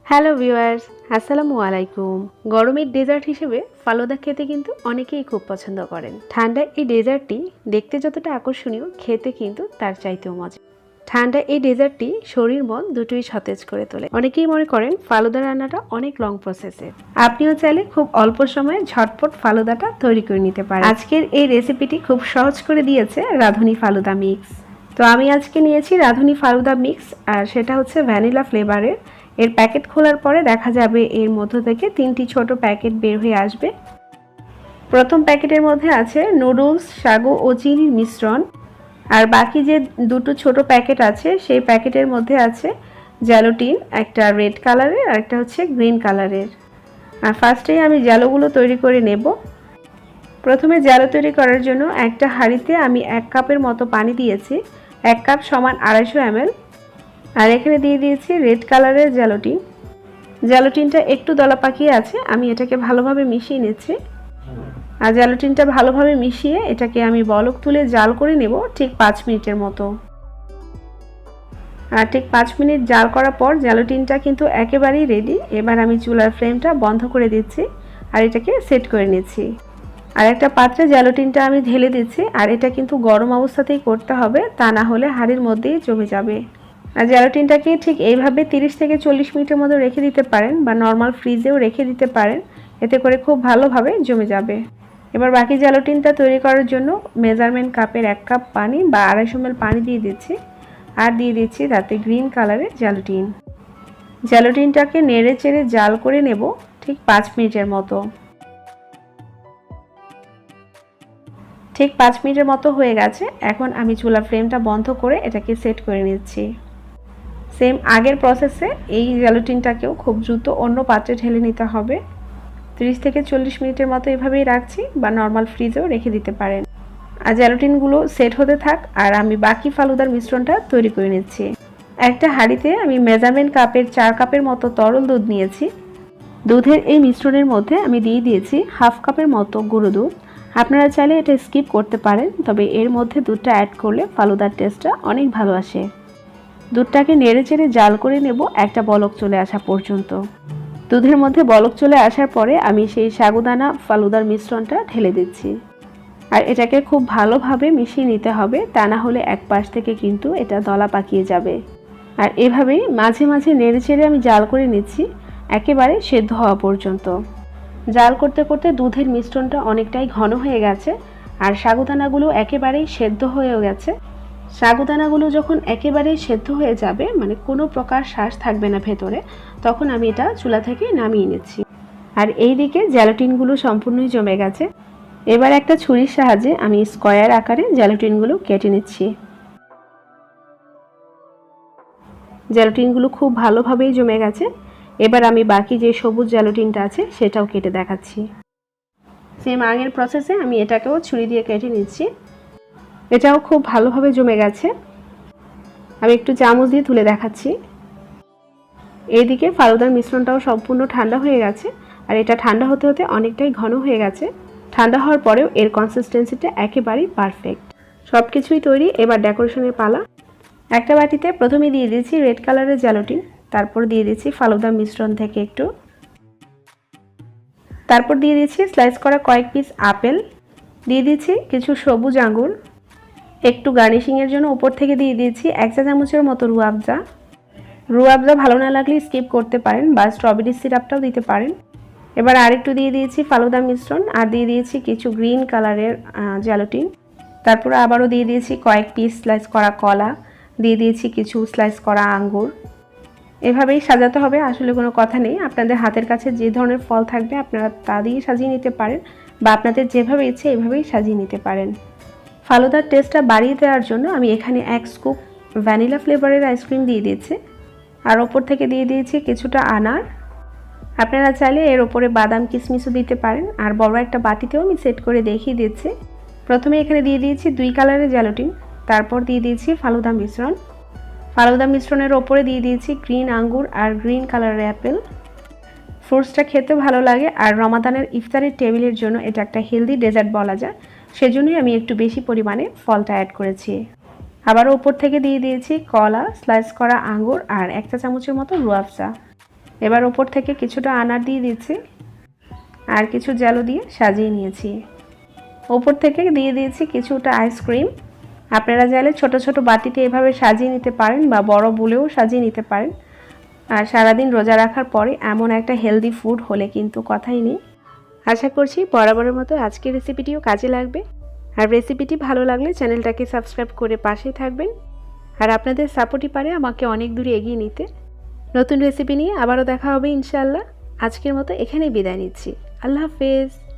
Hello viewers, আসসালামু আলাইকুম। গরমের ডেজার্ট হিসেবে ফালুদা খেতে কিন্তু অনেকেই খুব পছন্দ করেন। ঠান্ডায় এই ডেজার্টটি দেখতে যতটা আকর্ষণীয়, খেতে কিন্তু তার চাইতেও মজা। ঠান্ডায় এই ডেজার্টটি শরীর মন দুটোই সতেজ করে তোলে। অনেকেই মনে করেন ফালুদা রান্নাটা অনেক লং প্রসেসের। আপনিও চাইলে খুব অল্প সময়ে ঝটপট ফালুদাটা তৈরি করে নিতে পারেন। আজকের এই রেসিপিটি খুব সহজ করে দিয়েছে রাঁধুনি ফালুদা মিক্স। তো আমি আজকে নিয়েছি রাঁধুনি ফালুদা মিক্স, আর সেটা হচ্ছে ভ্যানিলা ফ্লেভারের। এর প্যাকেট খোলার পরে দেখা যাবে এর মধ্য থেকে 3টি ছোট প্যাকেট বের হয়ে আসবে। প্রথম প্যাকেটের মধ্যে আছে নুডলস, সাগু ও চিনির মিশ্রণ, আর বাকি যে দুটো ছোট প্যাকেট আছে সেই প্যাকেটের মধ্যে আছে জ্যালোটিন, একটা রেড কালারের আর একটা হচ্ছে গ্রিন কালারের। আর ফার্স্টেই আমি জ্যালোগুলো তৈরি করে নেব। প্রথমে জ্যালো তৈরি করার জন্য একটা হাঁড়িতে আমি 1 কাপের মতো পানি দিয়েছি। 1 কাপ সমান 250 ml। আর এখানে দিয়ে দিয়েছি রেড কালারের জ্যালোটিন। জ্যালোটিনটা একটু দলা পাকিয়ে আছে, আমি এটাকে ভালোভাবে মিশিয়ে নিচ্ছি। আর জ্যালোটিনটা ভালোভাবে মিশিয়ে এটাকে আমি বলক তুলে জাল করে নেব ঠিক 5 মিনিটের মতো। আর ঠিক 5 মিনিট জাল করার পর জ্যালোটিনটা কিন্তু একেবারেই রেডি। এবার আমি চুলার ফ্লেমটা বন্ধ করে দিচ্ছি আর এটাকে সেট করে নিচ্ছি। আর একটা পাত্রে জ্যালোটিনটা আমি ঢেলে দিচ্ছি, আর এটা কিন্তু গরম অবস্থাতেই করতে হবে, তা না হলে হাঁড়ির মধ্যেই জমে যাবে। আর জ্যালোটিনটাকে ঠিক এইভাবে 30 থেকে 40 মিনিটের মতো রেখে দিতে পারেন, বা নর্মাল ফ্রিজেও রেখে দিতে পারেন, এতে করে খুব ভালোভাবে জমে যাবে। এবার বাকি জ্যালোটিনটা তৈরি করার জন্য মেজারমেন্ট কাপের 1 কাপ পানি বা 250 ml পানি দিয়ে দিচ্ছি, আর দিয়ে দিচ্ছি তাতে গ্রিন কালারের জ্যালোটিন। জ্যালোটিনটাকে নেড়ে চেড়ে জাল করে নেব ঠিক 5 মিনিটের মতো। ঠিক 5 মিনিটের মতো হয়ে গেছে। এখন আমি চুলা ফ্লেমটা বন্ধ করে এটাকে সেট করে নিচ্ছি। সেম আগের প্রসেসে এই জ্যালোটিনটাকেও খুব দ্রুত অন্য পাত্রে ঢেলে নিতে হবে। 30 থেকে 40 মিনিটের মতো এভাবেই রাখছি, বা নর্মাল ফ্রিজেও রেখে দিতে পারেন। আর জ্যালোটিনগুলো সেট হতে থাক, আর আমি বাকি ফালুদার মিশ্রণটা তৈরি করে নিচ্ছি। একটা হাঁড়িতে আমি মেজারমেন্ট কাপের 4 কাপের মতো তরল দুধ নিয়েছি। দুধের এই মিশ্রণের মধ্যে আমি দিয়ে দিয়েছি 1/2 কাপের মতো গুঁড়ো দুধ। আপনারা চাইলে এটা স্কিপ করতে পারেন, তবে এর মধ্যে দুধটা অ্যাড করলে ফালুদার টেস্টটা অনেক ভালো আসে। দুধটাকে নেড়ে চেড়ে জাল করে নেব একটা বলক চলে আসা পর্যন্ত। দুধের মধ্যে বলক চলে আসার পরে আমি সেই সাগুদানা ফালুদার মিশ্রণটা ঢেলে দিচ্ছি, আর এটাকে খুব ভালোভাবে মিশিয়ে নিতে হবে, তা না হলে এক পাশ থেকে কিন্তু এটা দলা পাকিয়ে যাবে। আর এভাবেই মাঝে মাঝে নেড়ে চেড়ে আমি জাল করে নিচ্ছি একেবারে সেদ্ধ হওয়া পর্যন্ত। জাল করতে করতে দুধের মিশ্রণটা অনেকটাই ঘন হয়ে গেছে, আর সাগুদানাগুলো একেবারেই সেদ্ধ হয়েও গেছে। সাগুদানাগুলো যখন একেবারেই সেদ্ধ হয়ে যাবে, মানে কোনো প্রকার শ্বাস থাকবে না ভেতরে, তখন আমি এটা চুলা থেকে নামিয়ে নিচ্ছি। আর এই দিকে জ্যালোটিনগুলো সম্পূর্ণই জমে গেছে। এবার একটা ছুরির সাহায্যে আমি স্কয়ার আকারে জ্যালোটিনগুলো কেটে নিচ্ছি। জ্যালোটিনগুলো খুব ভালোভাবেই জমে গেছে। এবার আমি বাকি যে সবুজ জ্যালোটিনটা আছে সেটাও কেটে দেখাচ্ছি। সেম আগের প্রসেসে আমি এটাকেও ছুরি দিয়ে কেটে নিচ্ছি। এটাও খুব ভালোভাবে জমে গেছে। আমি একটু চামচ দিয়ে তুলে দেখাচ্ছি। এইদিকে ফালুদার মিশ্রণটাও সম্পূর্ণ ঠান্ডা হয়ে গেছে, আর এটা ঠান্ডা হতে হতে অনেকটাই ঘন হয়ে গেছে। ঠান্ডা হওয়ার পরেও এর কনসিস্টেন্সিটা একেবারেই পারফেক্ট। সব কিছুই তৈরি, এবার ডেকোরেশনের পালা। একটা বাটিতে প্রথমে দিয়ে দিয়েছি রেড কালারের জ্যালোটিন, তারপর দিয়ে দিচ্ছি ফালুদা মিশ্রণ থেকে একটু, তারপর দিয়ে দিচ্ছি স্লাইস করা কয়েক পিস আপেল, দিয়ে দিচ্ছি কিছু সবুজ আঙ্গুর, একটু গার্নিশিংয়ের জন্য উপর থেকে দিয়ে দিয়েছি 1 চা চামচের মতো রুয়াবজা। রুয়াবজা ভালো না লাগলে স্কিপ করতে পারেন, বা স্ট্রবেরি সিরাপটাও দিতে পারেন। এবার আরেকটু দিয়ে দিয়েছি ফালুদা মিশ্রণ, আর দিয়ে দিয়েছি কিছু গ্রিন কালারের জ্যালোটিন। তারপর আবারও দিয়ে দিয়েছি কয়েক পিস স্লাইস করা কলা, দিয়ে দিয়েছি কিছু স্লাইস করা আঙ্গুর। এভাবেই সাজাতে হবে, আসলে কোনো কথা নেই। আপনাদের হাতের কাছে যে ধরনের ফল থাকবে আপনারা তা দিয়ে সাজিয়ে নিতে পারেন, বা আপনাদের যেভাবে ইচ্ছে এভাবেই সাজিয়ে নিতে পারেন। ফালুদার টেস্টটা বাড়িয়ে দেওয়ার জন্য আমি এখানে 1 স্কুপ ভ্যানিলা ফ্লেভারের আইসক্রিম দিয়ে দিয়েছি, আর ওপর থেকে দিয়ে দিয়েছি কিছুটা আনার। আপনারা চাইলে এর ওপরে বাদাম কিশমিশও দিতে পারেন। আর বড় একটা বাটিতেও আমি সেট করে দেখিয়ে দিচ্ছি। প্রথমে এখানে দিয়ে দিয়েছি 2 কালারের জ্যালোটিন, তারপর দিয়ে দিয়েছি ফালুদা মিশ্রণ। ফালুদা মিশ্রণের ওপরে দিয়ে দিয়েছি গ্রিন আঙ্গুর আর গ্রিন কালারের অ্যাপেল। ফ্রুটসটা খেতে ভালো লাগে, আর রমাদানের ইফতারের টেবিলের জন্য এটা একটা হেলদি ডেজার্ট বলা যায়, সেজন্যই আমি একটু বেশি পরিমাণে ফলটা অ্যাড করেছি। আবারও উপর থেকে দিয়ে দিয়েছি কলা, স্লাইস করা আঙ্গুর আর 1 চা চামচের মতো রুয়াবজা। এবার ওপর থেকে কিছুটা আনার দিয়ে দিচ্ছি আর কিছু জেলো দিয়ে সাজিয়ে নিয়েছি। ওপর থেকে দিয়ে দিয়েছি কিছুটা আইসক্রিম। আপনারা চাইলে ছোট ছোট বাটিতে এভাবে সাজিয়ে নিতে পারেন বা বড় বুলেও সাজিয়ে নিতে পারেন। আর সারাদিন রোজা রাখার পরে এমন একটা হেলদি ফুড হলে কিন্তু কথাই নেই। আশা করছি বরাবরের মতো আজকের রেসিপিটিও কাজে লাগবে। আর রেসিপিটি ভালো লাগলে চ্যানেলটাকে সাবস্ক্রাইব করে পাশেই থাকবেন। আর আপনাদের সাপোর্টই পারে আমাকে অনেক দূরে এগিয়ে নিতে। নতুন রেসিপি নিয়ে আবারও দেখা হবে ইনশাআল্লাহ। আজকের মতো এখানেই বিদায় নিচ্ছি। আল্লাহ হাফেজ।